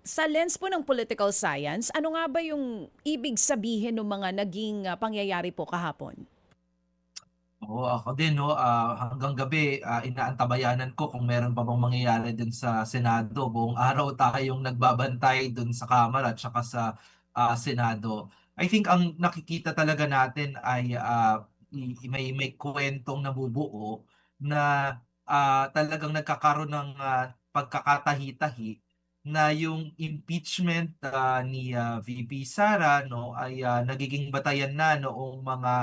Sa lens po ng political science, ano nga ba yung ibig sabihin ng mga naging pangyayari po kahapon? Oo, ako din 'no, hanggang gabi, inaantabayanan ko kung meron pa bang mangyayari dun sa Senado. Buong araw tayong nagbabantay dun sa Kamara at saka sa, Senado. I think ang nakikita talaga natin ay, may kuwentong nabubuo na, talagang nagkakaroon ng, pagkakatahi-tahi na yung impeachment, ni, VP Sara 'no ay, nagiging batayan na noong mga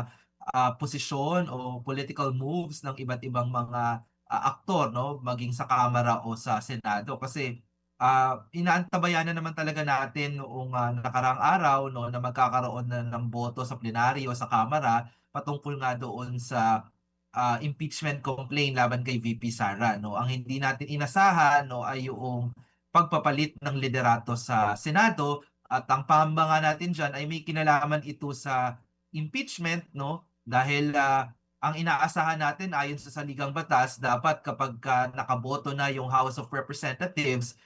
posisyon o political moves ng iba't ibang mga, aktor 'no, maging sa Kamara o sa Senado. Kasi, inaantabayanan naman talaga natin noong, nakaraang araw 'no, na magkakaroon na ng boto sa plenaryo sa Kamara patungkol nga doon sa, impeachment complaint laban kay VP Sara 'no. Ang hindi natin inasahan 'no, ay yoong pagpapalit ng liderato sa Senado at ang pangamba nga natin diyan ay may kinalaman ito sa impeachment 'no, dahil, ang inaasahan natin ayon sa saligang batas dapat kapagka nakaboto na yung House of Representatives,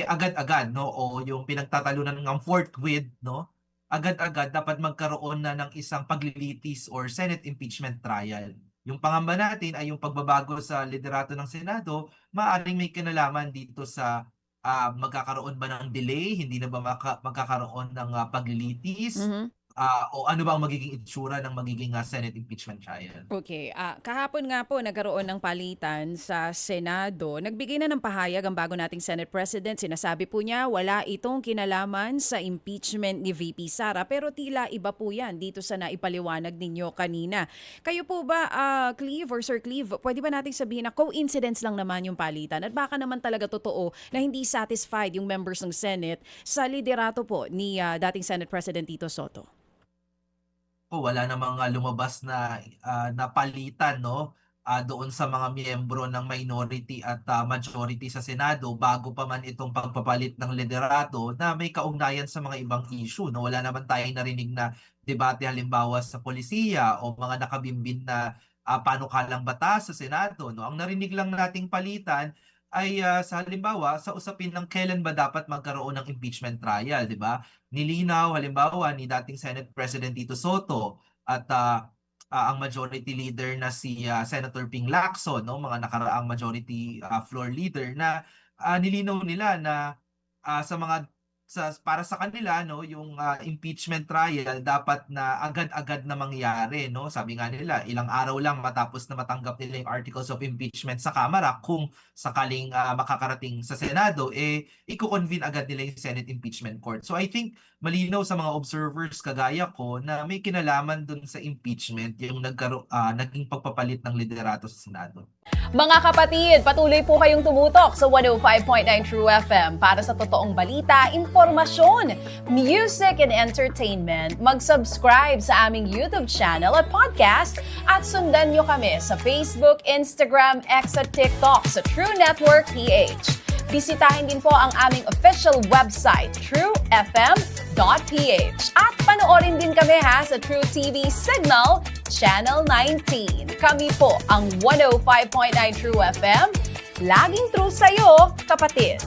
agad-agad 'no o yung pinagtatalunan ng forthwith 'no, agad-agad dapat magkaroon na ng isang paglilitis or Senate impeachment trial. Yung pangamba natin ay yung pagbabago sa liderato ng Senado, maaaring may kinalaman dito sa, magkakaroon ba ng delay, hindi na ba magkakaroon ng, paglilitis, Mhm. o ano ba ang magiging itsura ng magiging, Senate impeachment trial? Okay, kahapon nga po nagkaroon ng palitan sa Senado. Nagbigay na ng pahayag ang bago nating Senate President. Sinasabi po niya wala itong kinalaman sa impeachment ni VP Sara pero tila iba po yan dito sa naipaliwanag ninyo kanina. Kayo po ba, Cleve or Sir Cleve, pwede ba nating sabihin na coincidence lang naman yung palitan at baka naman talaga totoo na hindi satisfied yung members ng Senate sa liderato po ni dating Senate President Tito Soto? Wala namang, lumabas na palitan 'no, doon sa mga miyembro ng minority at, majority sa Senado bago pa man itong pagpapalit ng liderato na may kaugnayan sa mga ibang issue 'no. Wala naman tayong narinig na debate halimbawa sa polisiya o mga nakabimbin na, panukalang batas sa Senado 'no. Ang narinig lang nating palitan ay, sa halimbawa sa usapin ng kailan ba dapat magkaroon ng impeachment trial, 'di ba? Nilinaw halimbawa ni dating Senate President Tito Soto at, ang majority leader na si, Senator Ping Lacson 'no, mga nakaraang majority, floor leader na, nilinaw nila na, sa mga para sa kanila 'no, yung, impeachment trial dapat na agad-agad na mangyari 'no. Sabi nga nila ilang araw lang matapos na matanggap nila yung articles of impeachment sa Kamara kung sakaling, makakarating sa Senado, iko-convene agad nila yung Senate Impeachment Court. So I think malinaw sa mga observers kagaya ko na may kinalaman dun sa impeachment yung naging pagpapalit ng liderato sa Senado. Mga kapatid, patuloy po kayong tumutok sa 105.9 True FM para sa totoong balita, impormasyon, music, and entertainment. Mag-subscribe sa aming YouTube channel at podcast at sundan nyo kami sa Facebook, Instagram, X at TikTok sa True Network PH. Bisitahin din po ang aming official website, truefm.ph. At panoorin din kami sa True TV Signal, Channel 19. Kami po ang 105.9 True FM. Laging true sa'yo, kapatid.